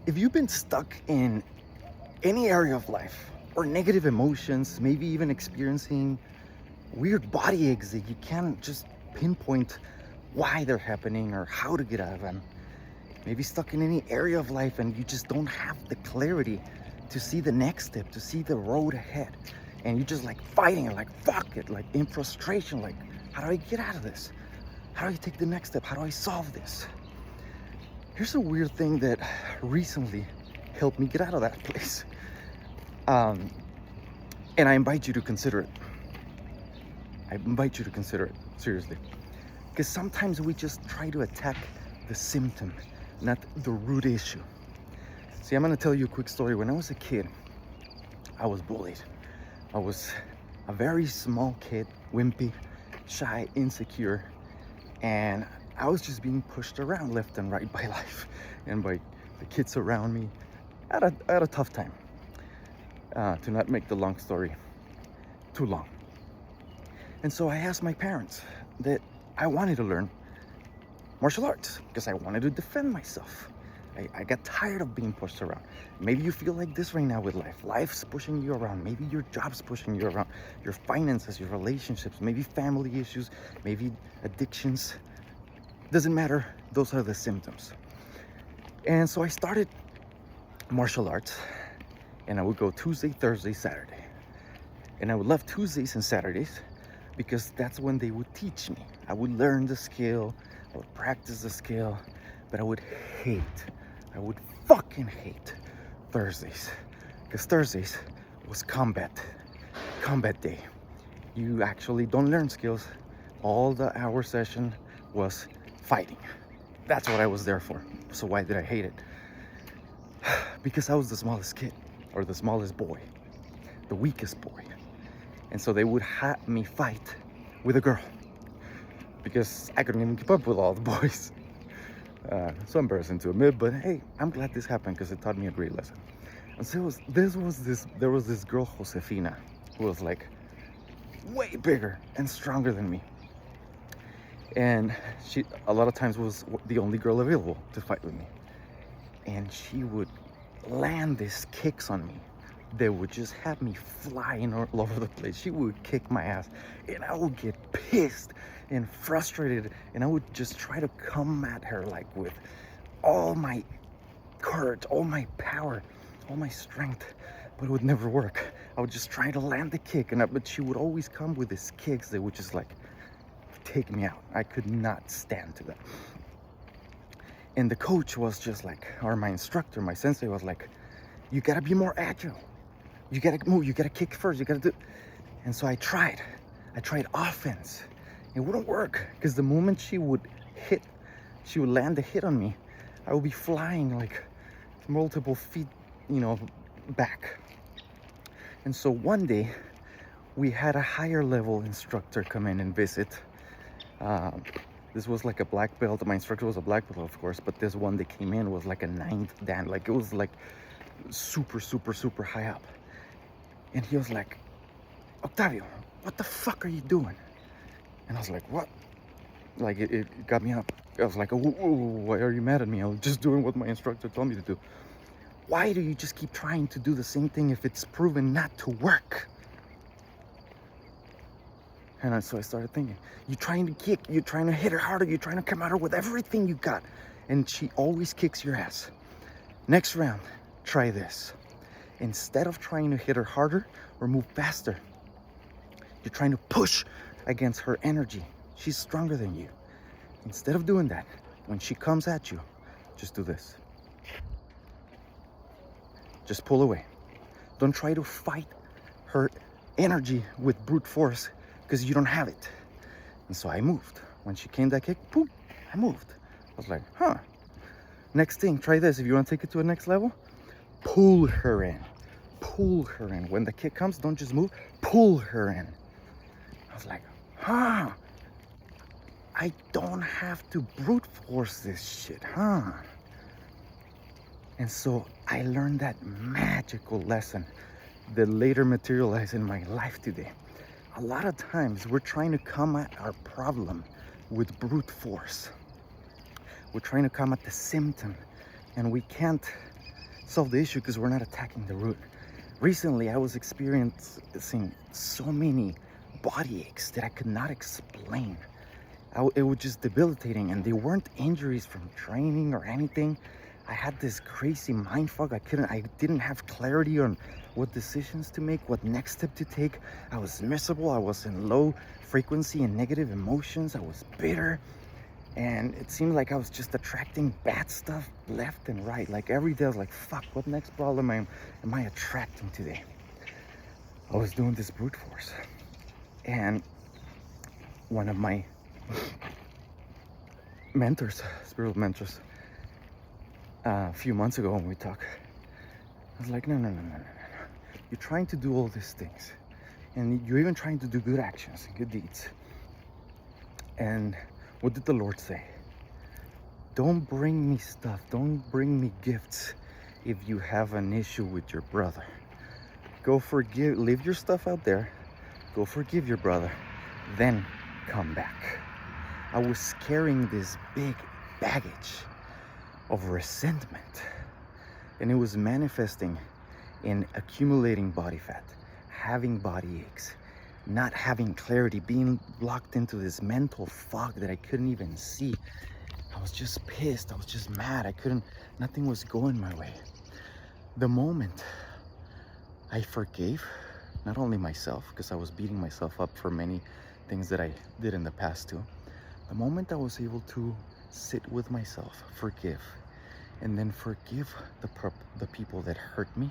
If you've been stuck in any area of life or negative emotions, maybe even experiencing weird body aches that you can't just pinpoint why they're happening or how to get out of them, maybe stuck in any area of life and you just don't have the clarity to see the next step, to see the road ahead, and you're just like fighting it, like fuck it, like in frustration, like how do I get out of this? How do I take the next step? How do I solve this? Here's a weird thing that recently helped me get out of that place. And I invite you to consider it. I invite you to consider it, seriously. Because sometimes we just try to attack the symptom, not the root issue. See, I'm gonna tell you a quick story. When I was a kid, I was bullied. I was a very small kid, wimpy, shy, insecure, and I was just being pushed around left and right by life and by the kids around me. I had a tough time. To not make the long story too long. And so I asked my parents that I wanted to learn martial arts because I wanted to defend myself. I got tired of being pushed around. Maybe you feel like this right now with life. Life's pushing you around. Maybe your job's pushing you around. Your finances, your relationships, maybe family issues, maybe addictions. Doesn't matter. Those are the symptoms. And so I started martial arts, and I would go Tuesday, Thursday, Saturday. And I would love Tuesdays and Saturdays because that's when they would teach me. I would learn the skill, I would practice the skill, but I would fucking hate Thursdays, because Thursdays was combat day. You actually don't learn skills. All the hour session was fighting. That's what I was there for. So why did I hate it? Because I was the smallest kid, or the smallest boy, the weakest boy. And so they would have me fight with a girl because I couldn't even keep up with all the boys. So embarrassing to admit, but hey, I'm glad this happened because it taught me a great lesson. And so there was this girl, Josefina, who was like way bigger and stronger than me. And she a lot of times was the only girl available to fight with me. And she would land these kicks on me. They would just have me flying all over the place. She would kick my ass, and I would get pissed and frustrated, and I would just try to come at her like with all my courage, all my power, all my strength, but it would never work. I would just try to land the kick, but she would always come with these kicks that would just like take me out. I could not stand to that. And the coach was just like, or my instructor, my sensei was like, you gotta be more agile. You gotta move, you gotta kick first, you gotta do. And so I tried offense. It wouldn't work because the moment she would land a hit on me, I would be flying like multiple feet, back. And so one day we had a higher level instructor come in and visit. This was like a black belt. My instructor was a black belt, of course, but this one that came in was like a 9th dan. Like it was like super, super, super high up. And he was like, Octavio, what the fuck are you doing? And I was like, what? Like it got me up. I was like, why are you mad at me? I was just doing what my instructor told me to do. Why do you just keep trying to do the same thing if it's proven not to work? And so I started thinking, you're trying to kick, you're trying to hit her harder, you're trying to come at her with everything you got. And she always kicks your ass. Next round, try this. Instead of trying to hit her harder or move faster, you're trying to push against her energy. She's stronger than you. Instead of doing that, when she comes at you, just do this. Just pull away. Don't try to fight her energy with brute force because you don't have it. And so I moved. When she came that kick, boom, I moved. I was like, Next thing, try this. If you want to take it to a next level, pull her in. Pull her in. When the kick comes, don't just move, pull her in. I was like, I don't have to brute force this shit, And so I learned that magical lesson that later materialized in my life today. A lot of times we're trying to come at our problem with brute force. We're trying to come at the symptom, and we can't solve the issue because we're not attacking the root. Recently, I was experiencing so many body aches that I could not explain. It was just debilitating, and they weren't injuries from training or anything. I had this crazy mind fog. I didn't have clarity on what decisions to make, what next step to take. I was miserable. I was in low frequency and negative emotions. I was bitter. And it seemed like I was just attracting bad stuff left and right. Like every day I was like, fuck, what next problem am I attracting today? I was doing this brute force. And one of my mentors, spiritual mentors, a few months ago when we talked, I was like, no. You're trying to do all these things. And you're even trying to do good actions and good deeds. And what did the Lord say? Don't bring me stuff. Don't bring me gifts if you have an issue with your brother. Go forgive, leave your stuff out there. Go forgive your brother. Then come back. I was carrying this big baggage of resentment. And it was manifesting in accumulating body fat, having body aches, not having clarity, being locked into this mental fog that I couldn't even see. I was just pissed. I was just mad. Nothing was going my way. The moment I forgave, not only myself, because I was beating myself up for many things that I did in the past too. The moment I was able to sit with myself, forgive, and then forgive the people that hurt me,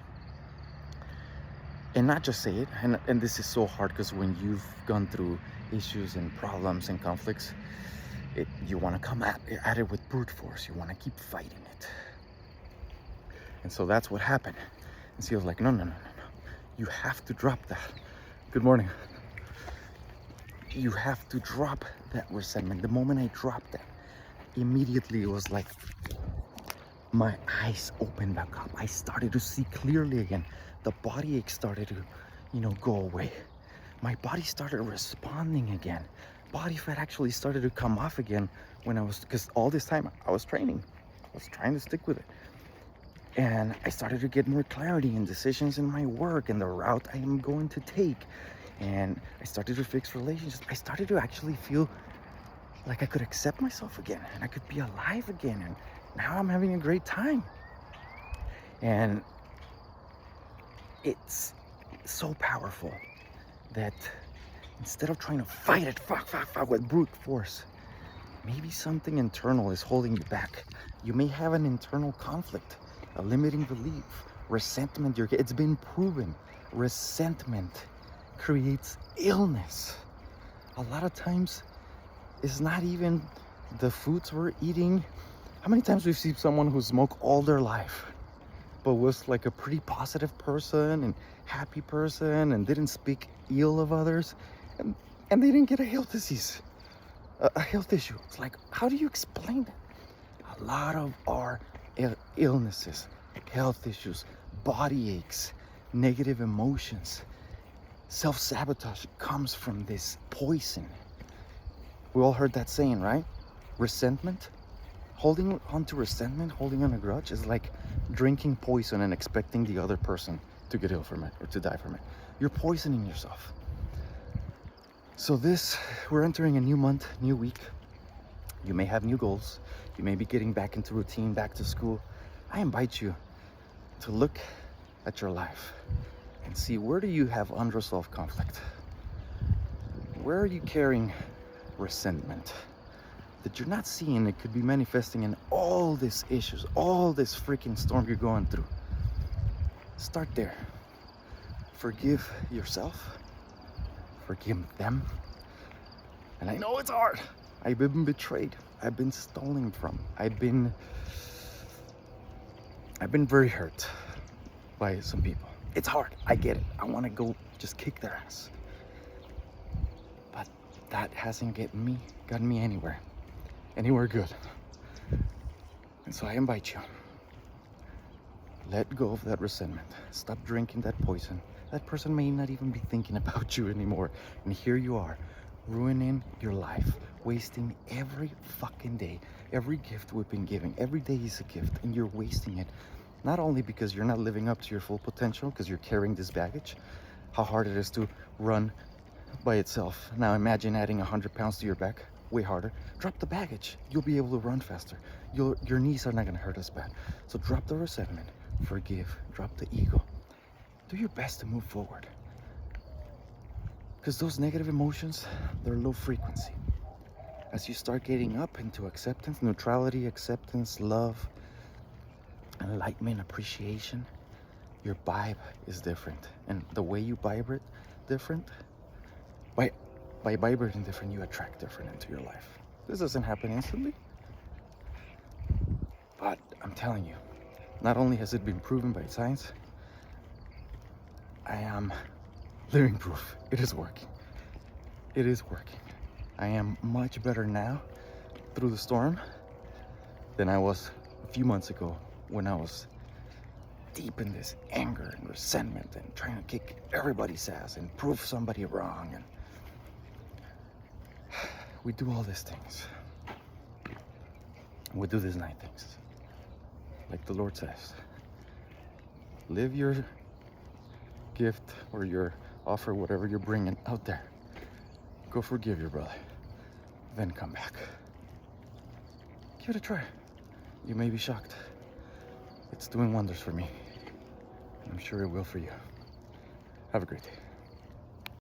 and not just say it, and this is so hard because when you've gone through issues and problems and conflicts, you want to come at it with brute force. You want to keep fighting it. And so that's what happened. And so I was like, no. You have to drop that. Good morning. You have to drop that resentment. The moment I dropped that, immediately it was like my eyes opened back up. I started to see clearly again. The body ache started to, go away. My body started responding again. Body fat actually started to come off again because all this time I was training. I was trying to stick with it. And I started to get more clarity in decisions in my work and the route I am going to take. And I started to fix relationships. I started to actually feel like I could accept myself again and I could be alive again. And now I'm having a great time. And it's so powerful that instead of trying to fight it, fuck with brute force, maybe something internal is holding you back. You may have an internal conflict, a limiting belief, resentment. It's been proven. Resentment creates illness. A lot of times, it's not even the foods we're eating. How many times we've seen someone who smoked all their life, but was like a pretty positive person and happy person and didn't speak ill of others, and they didn't get a health disease, a health issue. It's like, how do you explain that? A lot of our illnesses, health issues, body aches, negative emotions, self-sabotage comes from this poison. We all heard that saying, right? Resentment. Holding on to resentment, holding on a grudge is like drinking poison and expecting the other person to get ill from it or to die from it. You're poisoning yourself. So we're entering a new month, new week. You may have new goals. You may be getting back into routine, back to school. I invite you to look at your life and see, where do you have unresolved conflict? Where are you carrying resentment that you're not seeing? It could be manifesting in all these issues, all this freaking storm you're going through. Start there. Forgive yourself. Forgive them. And I know it's hard. I've been betrayed. I've been stolen from. I've been very hurt by some people. It's hard. I get it. I want to go just kick their ass. But that hasn't gotten me anywhere good. And so I invite you, let go of that resentment. Stop drinking that poison. That person may not even be thinking about you anymore. And here you are, ruining your life, wasting every fucking day, every gift we've been giving. Every day is a gift, and you're wasting it Not only because you're not living up to your full potential, because you're carrying this baggage, how hard it is to run by itself. Now imagine adding 100 pounds to your back, way harder. Drop the baggage, you'll be able to run faster. Your knees are not gonna hurt as bad. So drop the resentment, forgive, drop the ego. Do your best to move forward. Because those negative emotions, they're low frequency. As you start getting up into acceptance, neutrality, acceptance, love, enlightenment, appreciation, your vibe is different. And the way you vibrate different, by vibrating different, you attract different into your life. This doesn't happen instantly, but I'm telling you, not only has it been proven by science, I am living proof. It is working. It is working. I am much better now through the storm than I was a few months ago when I was deep in this anger and resentment and trying to kick everybody's ass and prove somebody wrong. And we do all these things. We do these 9 things. Like the Lord says, live your gift or your offer, whatever you're bringing out there. Go forgive your brother, then come back. Give it a try. You may be shocked. It's doing wonders for me. I'm sure it will for you. Have a great day.